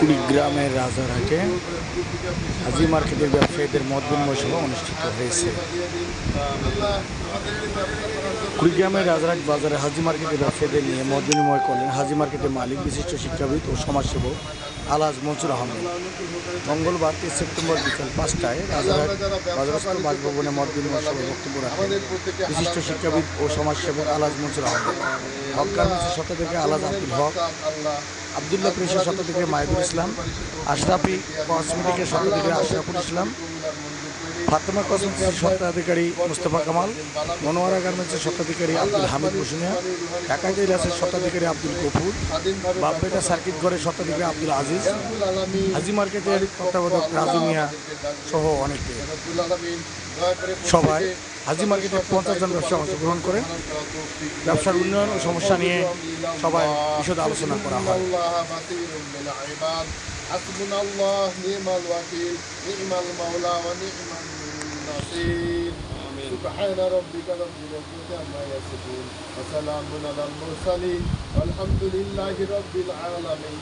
কুড়িগ্রামের রাজারহাটে হাজি মার্কেটের ব্যবসায়ীদের মত বিনিময় সভা অনুষ্ঠিত হয়েছে। কুড়িগ্রামের রাজারহাট বাজারে হাজি মার্কেটের ব্যবসায়ীদের নিয়ে মত বিনিময় করলেন হাজি মার্কেটের মালিক, বিশিষ্ট শিক্ষাবিদ ও সমাজসেবক আলহাজ মনসুর আহমেদ। মঙ্গলবার ৩০ সেপ্টেম্বর বিকেল ৫টায় রাজারহাট বাজারস্থ বাসভবনে মত বিনিময় সভায় বক্তব্য রাখেন বিশিষ্ট শিক্ষাবিদ ও সমাজসেবক আলহাজ মনসুর আহমেদ। হক গার্মেন্টসের শতাধিকে আলহাজ আব্দুল হক, আবদুল্লাহ প্রেসের শতাধিকে মাহিদুল ইসলাম, আশরাফি কসমেটিকের শতাধিকে আশরাফুল ইসলাম, ফাতেমা কসমেটিক্সের স্বত্বাধিকারী মুস্তফা কামাল, মনোয়ারা গার্মেন্টসের স্বত্বাধিকারী আব্দুল হামিদ বসুনিয়া, ঢাকা টেইলার্সের স্বত্বাধিকারী আব্দুল গফুর, বাপবেটা সার্কিট ঘরের স্বত্বাধিকারী আব্দুল আজিজ, হাজি মার্কেটের তত্ত্বাবধায়ক রাজু মিয়া সহ অনেকে। সবাই হাজি মার্কেটের ৫০ জন ব্যবসা অংশগ্রহণ করে ব্যবসার উন্নয়ন ও সমস্যা নিয়ে সবাই বিশদ আলোচনা করা হয়। سبحان ربك رب العزة عما يصفون وسلام على المرسلين والحمد لله رب العالمين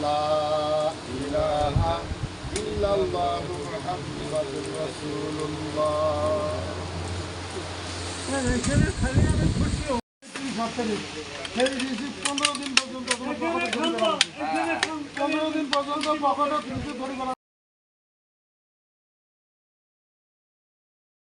لا إله إلا الله محمد رسول الله। পনেরো দিন পর্যন্ত